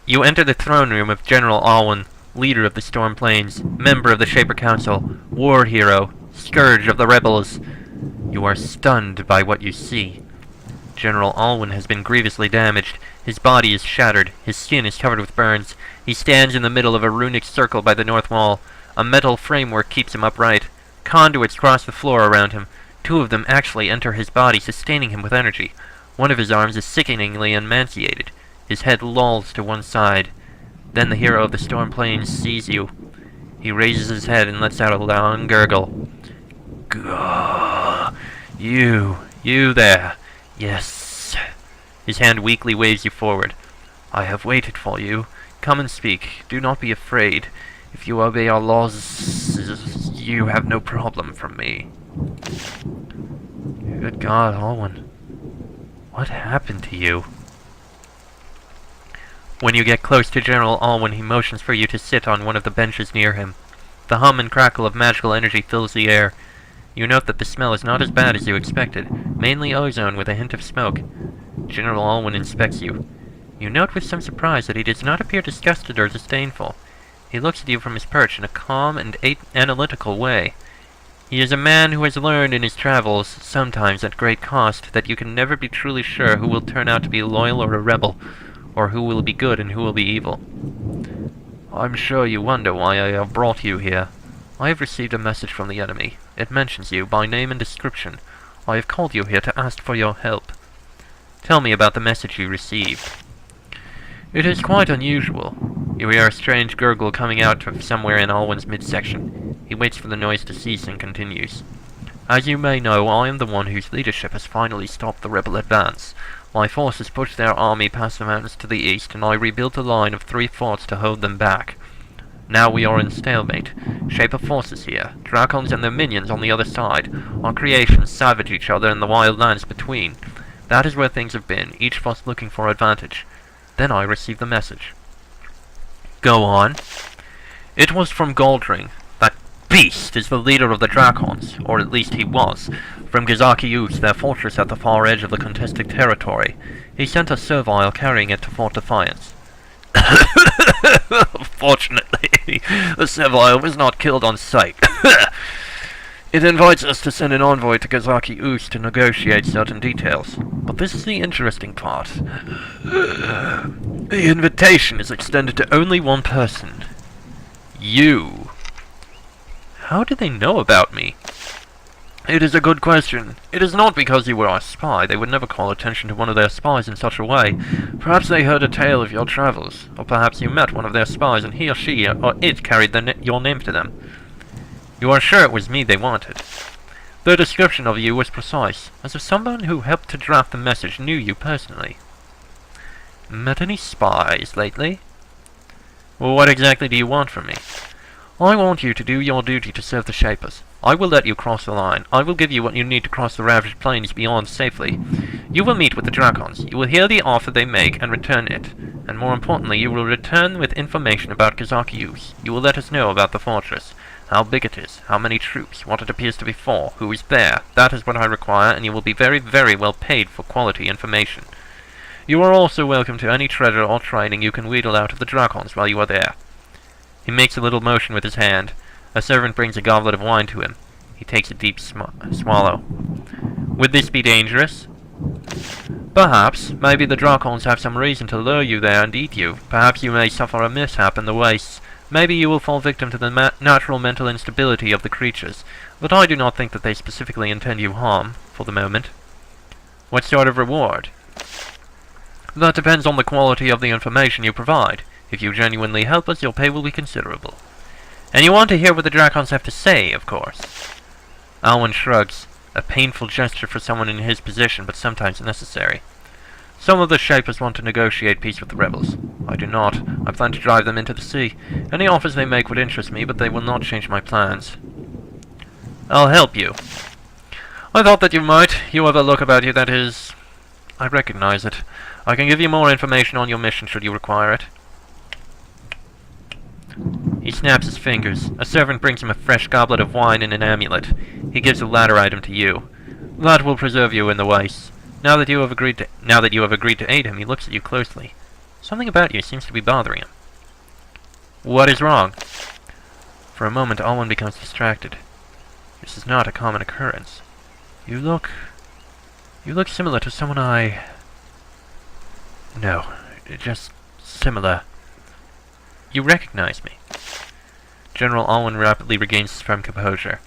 You enter the throne room of General Alwan, leader of the Storm Plains, member of the Shaper Council, war hero, scourge of the rebels. You are stunned by what you see. General Alwan has been grievously damaged. His body is shattered. His skin is covered with burns. He stands in the middle of a runic circle by the north wall. A metal framework keeps him upright. Conduits cross the floor around him. 2 of them actually enter his body, sustaining him with energy. One of his arms is sickeningly emaciated. His head lolls to one side. Then the hero of the Storm Plains sees you. He raises his head and lets out a long gurgle. Gah! You there. Yes. His hand weakly waves you forward. I have waited for you. Come and speak. Do not be afraid. If you obey our laws, you have no problem from me. Good God, Alwan. What happened to you? When you get close to General Alwan, he motions for you to sit on one of the benches near him. The hum and crackle of magical energy fills the air. You note that the smell is not as bad as you expected, mainly ozone with a hint of smoke. General Alwan inspects you. You note with some surprise that he does not appear disgusted or disdainful. He looks at you from his perch in a calm and analytical way. He is a man who has learned in his travels, sometimes at great cost, that you can never be truly sure who will turn out to be loyal or a rebel, or who will be good and who will be evil. I'm sure you wonder why I have brought you here. I have received a message from the enemy. It mentions you by name and description. I have called you here to ask for your help. Tell me about the message you received. It is quite unusual. You hear a strange gurgle coming out of somewhere in Alwan's midsection. He waits for the noise to cease and continues. As you may know, I am the one whose leadership has finally stopped the rebel advance. My forces pushed their army past the mountains to the east, and I rebuilt a line of 3 forts to hold them back. Now we are in stalemate. Shaper forces here, Dracons and their minions on the other side. Our creations savage each other in the wild lands between. That is where things have been, each of us looking for advantage. Then I received the message. Go on. It was from Goldring. That beast is the leader of the Dracons, or at least he was, from Gizakius, their fortress at the far edge of the contested territory. He sent a servile carrying it to Fort Defiance. Fortunately, the servile was not killed on sight. It invites us to send an envoy to Gizakius to negotiate certain details. But this is the interesting part. The invitation is extended to only one person. You. How do they know about me? It is a good question. It is not because you were our spy. They would never call attention to one of their spies in such a way. Perhaps they heard a tale of your travels. Or perhaps you met one of their spies and he or she or it carried your name to them. You are sure it was me they wanted. Their description of you was precise, as if someone who helped to draft the message knew you personally. Met any spies lately? Well, what exactly do you want from me? I want you to do your duty to serve the Shapers. I will let you cross the line. I will give you what you need to cross the ravaged plains beyond safely. You will meet with the Dracons. You will hear the offer they make and return it. And more importantly, you will return with information about Gizakius. You will let us know about the fortress. How big it is, how many troops, what it appears to be for, who is there. That is what I require, and you will be very, very well paid for quality information. You are also welcome to any treasure or training you can wheedle out of the Dracons while you are there. He makes a little motion with his hand. A servant brings a goblet of wine to him. He takes a deep swallow. Would this be dangerous? Perhaps. Maybe the Dracons have some reason to lure you there and eat you. Perhaps you may suffer a mishap in the wastes. Maybe you will fall victim to the natural mental instability of the creatures, but I do not think that they specifically intend you harm, for the moment. What sort of reward? That depends on the quality of the information you provide. If you genuinely help us, your pay will be considerable. And you want to hear what the Dracons have to say, of course. Alwan shrugs, a painful gesture for someone in his position, but sometimes necessary. Some of the Shapers want to negotiate peace with the rebels. I do not. I plan to drive them into the sea. Any offers they make would interest me, but they will not change my plans. I'll help you. I thought that you might. You have a look about you that is... I recognize it. I can give you more information on your mission should you require it. He snaps his fingers. A servant brings him a fresh goblet of wine and an amulet. He gives the latter item to you. That will preserve you in the wastes. Now that you have agreed to aid him, he looks at you closely. Something about you seems to be bothering him. What is wrong? For a moment, Alwan becomes distracted. This is not a common occurrence. You look similar to someone I... No, just similar. You recognize me. General Alwan rapidly regains his firm composure.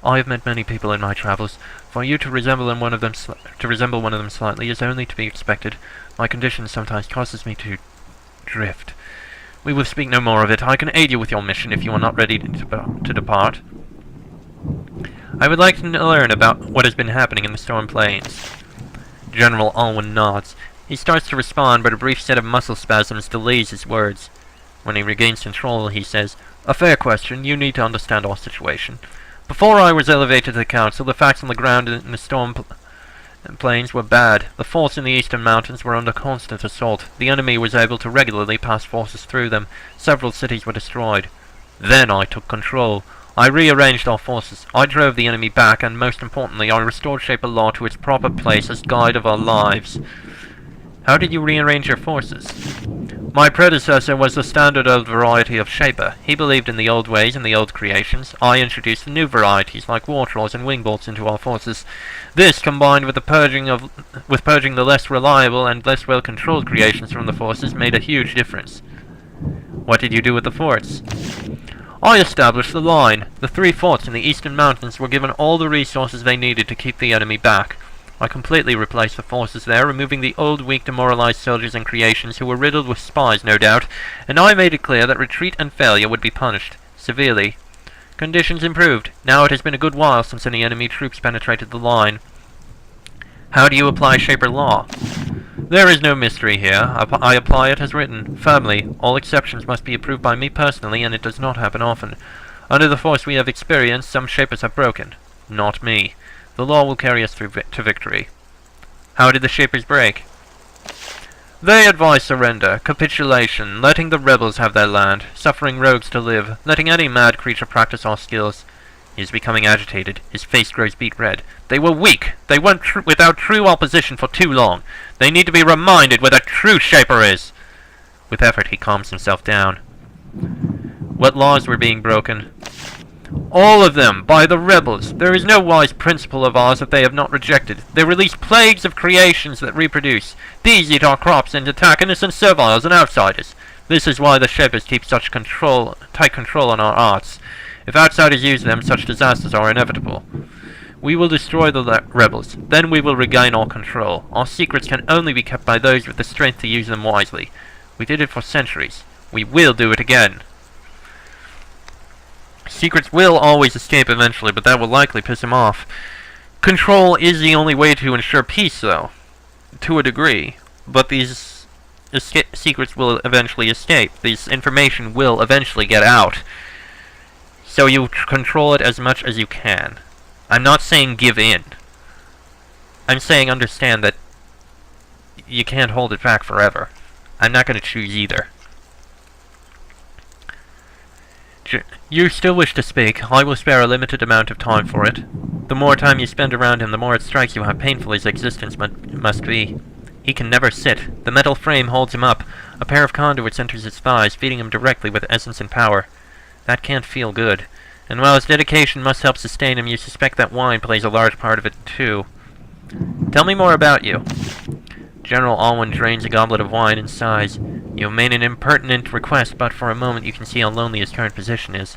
I have met many people in my travels. For you to resemble one of them slightly is only to be expected. My condition sometimes causes me to drift. We will speak no more of it. I can aid you with your mission if you are not ready to depart. I would like to learn about what has been happening in the Storm Plains. General Alwan nods. He starts to respond, but a brief set of muscle spasms delays his words. When he regains control, he says, "A fair question. You need to understand our situation. Before I was elevated to the council, the facts on the ground in the Storm Plains were bad. The forts in the eastern mountains were under constant assault. The enemy was able to regularly pass forces through them. Several cities were destroyed. Then I took control. I rearranged our forces. I drove the enemy back, and most importantly, I restored Shaper Law to its proper place as guide of our lives." How did you rearrange your forces? My predecessor was the standard old variety of Shaper. He believed in the old ways and the old creations. I introduced the new varieties, like war trolls and wing bolts, into our forces. This, combined with purging the less reliable and less well-controlled creations from the forces, made a huge difference. What did you do with the forts? I established the line. The 3 forts in the eastern mountains were given all the resources they needed to keep the enemy back. I completely replaced the forces there, removing the old, weak, demoralized soldiers and creations who were riddled with spies, no doubt, and I made it clear that retreat and failure would be punished severely. Conditions improved. Now it has been a good while since any enemy troops penetrated the line. How do you apply Shaper Law? There is no mystery here. I apply it as written, firmly. All exceptions must be approved by me personally, and it does not happen often. Under the force we have experienced, some Shapers have broken. Not me. The law will carry us through to victory. How did the Shapers break? They advise surrender, capitulation, letting the rebels have their land, suffering rogues to live, letting any mad creature practice our skills. He is becoming agitated. His face grows beet red. They were weak. They went without true opposition for too long. They need to be reminded what a true Shaper is. With effort, he calms himself down. What laws were being broken? All of them, by the rebels. There is no wise principle of ours that they have not rejected. They release plagues of creations that reproduce. These eat our crops and attack innocent serviles and outsiders. This is why the Shapers keep such tight control on our arts. If outsiders use them, such disasters are inevitable. We will destroy the rebels. Then we will regain our control. Our secrets can only be kept by those with the strength to use them wisely. We did it for centuries. We will do it again. Secrets will always escape eventually, but that will likely piss him off. Control is the only way to ensure peace, though. To a degree. But these secrets will eventually escape. This information will eventually get out. So you control it as much as you can. I'm not saying give in. I'm saying understand that you can't hold it back forever. I'm not going to choose either. You still wish to speak. I will spare a limited amount of time for it. The more time you spend around him, the more it strikes you how painful his existence must be. He can never sit. The metal frame holds him up. A pair of conduits enters his thighs, feeding him directly with essence and power. That can't feel good. And while his dedication must help sustain him, you suspect that wine plays a large part of it, too. Tell me more about you. General Alwan drains a goblet of wine and sighs. You made an impertinent request, but for a moment you can see how lonely his current position is.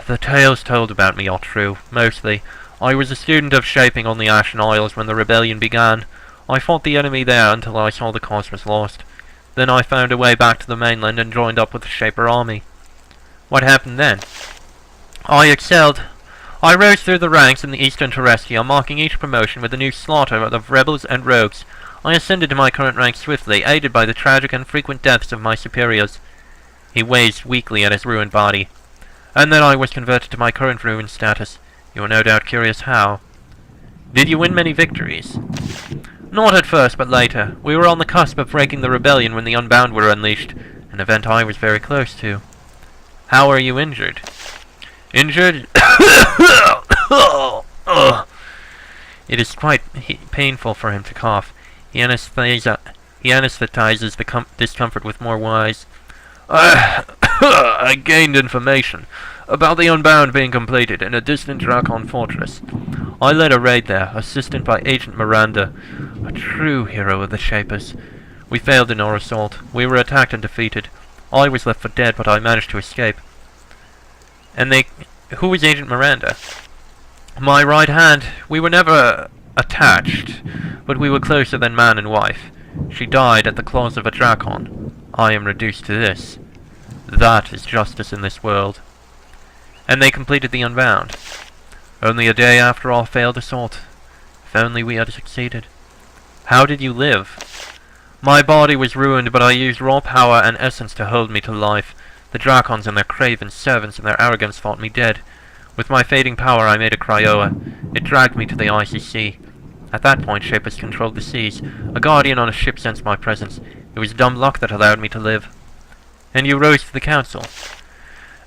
The tales told about me are true, mostly. I was a student of shaping on the Ashen Isles when the rebellion began. I fought the enemy there until I saw the cause was lost. Then I found a way back to the mainland and joined up with the Shaper army. What happened then? I excelled. I rose through the ranks in the Eastern Terrestrial, marking each promotion with a new slaughter of rebels and rogues. I ascended to my current rank swiftly, aided by the tragic and frequent deaths of my superiors. He weighs weakly at his ruined body. And then I was converted to my current ruined status. You are no doubt curious how. Did you win many victories? Not at first, but later. We were on the cusp of breaking the rebellion when the Unbound were unleashed, an event I was very close to. How are you injured? Injured? It is quite painful for him to cough. He He anesthetizes the discomfort with more wise. I gained information about the Unbound being completed in a distant Drakon fortress. I led a raid there, assisted by Agent Miranda, a true hero of the Shapers. We failed in our assault. We were attacked and defeated. I was left for dead, but I managed to escape. And who was Agent Miranda? My right hand. We were never attached, but we were closer than man and wife. She died at the claws of a Drakon. I am reduced to this. That is justice in this world. And they completed the Unbound. Only a day after our failed assault. If only we had succeeded. How did you live? My body was ruined, but I used raw power and essence to hold me to life. The Drakons and their craven servants and their arrogance fought me dead. With my fading power I made a cryoa. It dragged me to the icy sea. At that point, Shapers controlled the seas. A guardian on a ship sensed my presence. It was dumb luck that allowed me to live. And you rose to the council.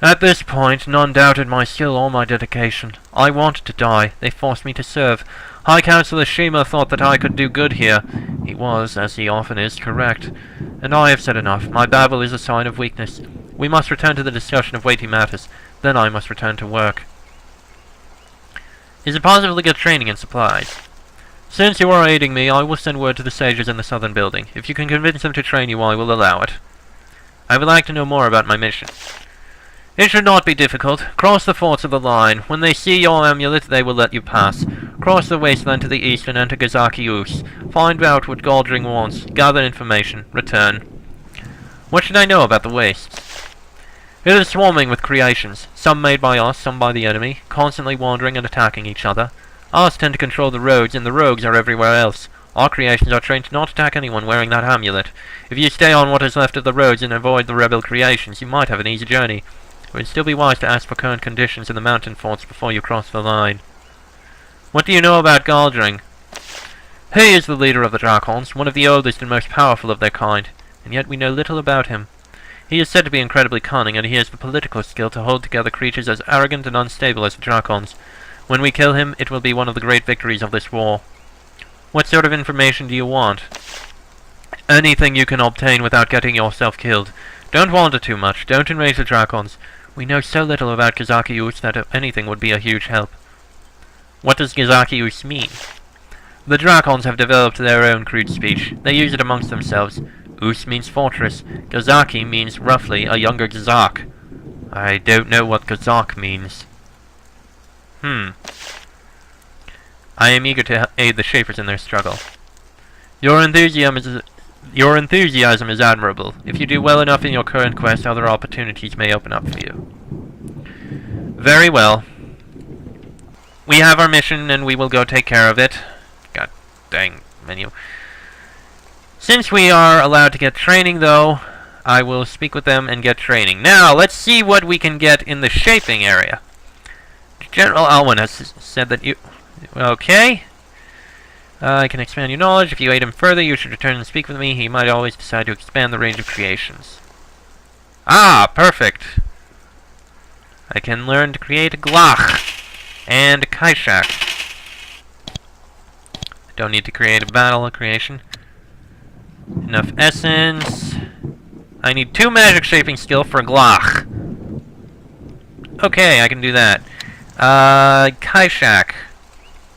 At this point, none doubted my skill or my dedication. I wanted to die. They forced me to serve. High Councillor Shima thought that I could do good here. He was, as he often is, correct. And I have said enough. My babble is a sign of weakness. We must return to the discussion of weighty matters. Then I must return to work. Is it possible to get training and supplies? Since you are aiding me, I will send word to the sages in the southern building. If you can convince them to train you, I will allow it. I would like to know more about my mission. It should not be difficult. Cross the forts of the line. When they see your amulet, they will let you pass. Cross the wasteland to the east and enter Gazaki Us. Find out what Galdring wants. Gather information. Return. What should I know about the wastes? It is swarming with creations. Some made by us, some by the enemy, constantly wandering and attacking each other. Ours tend to control the roads, and the rogues are everywhere else. Our creations are trained to not attack anyone wearing that amulet. If you stay on what is left of the roads and avoid the rebel creations, you might have an easy journey. It would still be wise to ask for current conditions in the mountain forts before you cross the line. What do you know about Galdring? He is the leader of the Drakons, one of the oldest and most powerful of their kind, and yet we know little about him. He is said to be incredibly cunning, and he has the political skill to hold together creatures as arrogant and unstable as the Drakons. When we kill him, it will be one of the great victories of this war. What sort of information do you want? Anything you can obtain without getting yourself killed. Don't wander too much. Don't enrage the Drakons. We know so little about Gazaki Us that anything would be a huge help. What does Gazaki Us mean? The Drakons have developed their own crude speech. They use it amongst themselves. Us means fortress. Gazaki means roughly a younger Gazak. I don't know what Gazak means. I am eager to aid the Shapers in their struggle. Your enthusiasm is admirable. If you do well enough in your current quest, other opportunities may open up for you. Very well. We have our mission, and we will go take care of it. God dang menu. Since we are allowed to get training, though, I will speak with them and get training. Now, let's see what we can get in the shaping area. General Alwan has said that you... Okay. I can expand your knowledge. If you aid him further, you should return and speak with me. He might always decide to expand the range of creations. Ah, perfect. I can learn to create a Glach and a Kaishak. I don't need to create a battle creation. Enough essence. I need 2 magic shaping skill for a Glach. Okay, I can do that. Kaishak.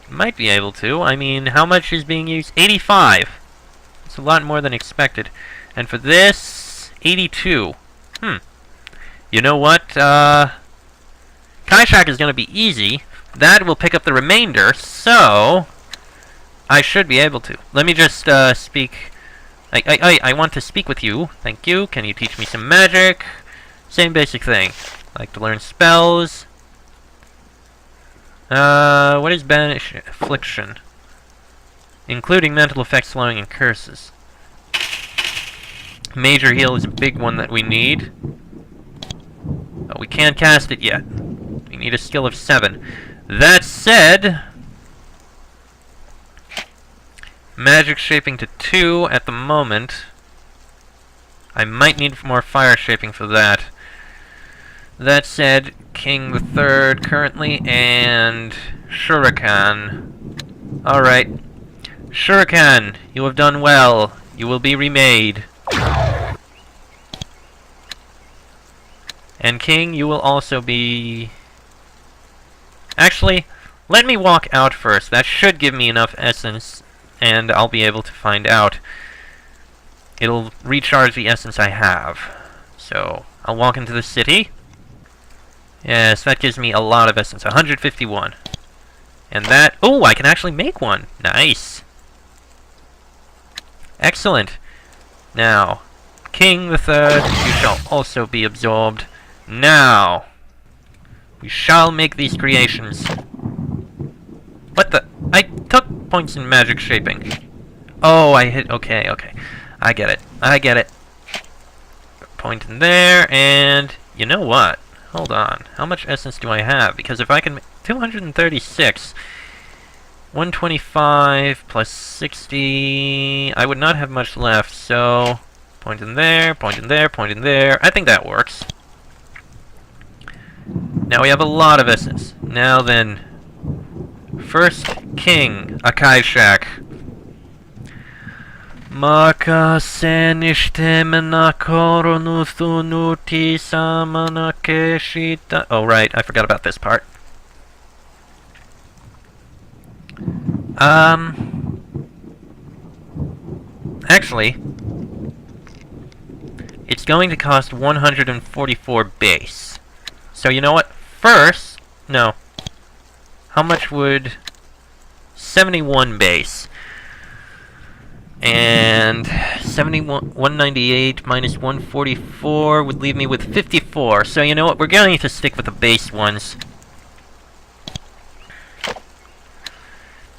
Might be able to. I mean, how much is being used? 85. It's a lot more than expected. And for this, 82. You know what? Kaishak is going to be easy. That will pick up the remainder, so I should be able to. Let me just speak. I want to speak with you. Thank you. Can you teach me some magic? Same basic thing. I like to learn spells. What is banish affliction? Including mental effects, slowing, and curses. Major heal is a big one that we need. But we can't cast it yet. We need a skill of 7. That said, magic shaping to 2 at the moment. I might need more fire shaping for that. That said, King the Third currently, and Shuriken. Alright. Shuriken, you have done well. You will be remade. And King, you will also be... Actually, let me walk out first. That should give me enough essence, and I'll be able to find out. It'll recharge the essence I have. So, I'll walk into the city. Yes, that gives me a lot of essence. 151. And that... Oh, I can actually make one! Nice! Excellent! Now, King the Third, you shall also be absorbed. Now, we shall make these creations. What the? I took points in magic shaping. Oh, I hit... Okay, okay. I get it. I get it. Point in there, and... You know what? Hold on. How much essence do I have? Because if I can... 236... 125 plus 60... I would not have much left, so... Point in there, point in there, point in there. I think that works. Now we have a lot of essence. Now then... First King, Akaishak. Maka senishtemena koronuthunuti samanakeshita. Oh, right, I forgot about this part. Actually, it's going to cost 144 base. So you know what? First, no. How much would 71 base? And 198 minus 144 would leave me with 54. So you know what? We're going to stick with the base ones.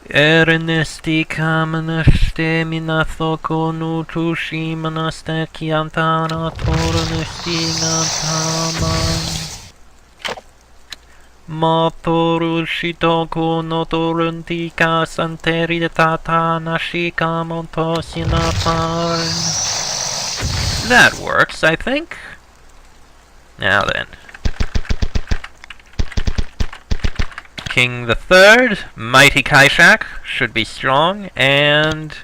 Ernesti kamanaste minathoko nutushi manaste kiantana toronesti nantaman. Matoru shitoko no toruntika santeri tata nashika monto sinapan. That works, I think. Now then. King the Third, Mighty Kaishak, should be strong, and...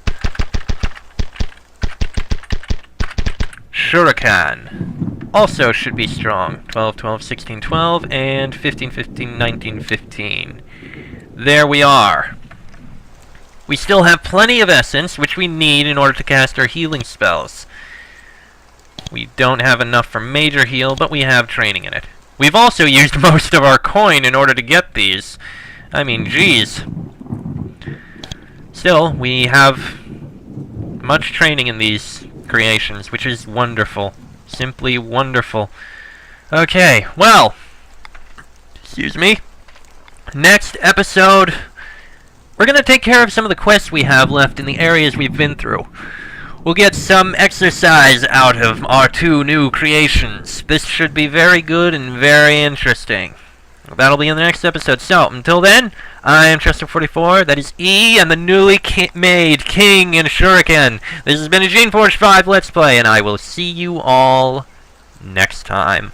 Shuriken also should be strong. 12, 12, 16, 12, and 15, 15, 19, 15. There we are. We still have plenty of essence, which we need in order to cast our healing spells. We don't have enough for major heal, but we have training in it. We've also used most of our coin in order to get these. I mean, geez. Still, we have much training in these creations, which is wonderful. Simply wonderful. Okay, well, excuse me. Next episode, we're going to take care of some of the quests we have left in the areas we've been through. We'll get some exercise out of our two new creations. This should be very good and very interesting. That'll be in the next episode. So, until then, I am Chester44, that is E, and the newly made King and Shuriken. This has been a Geneforge 5 Let's Play, and I will see you all next time.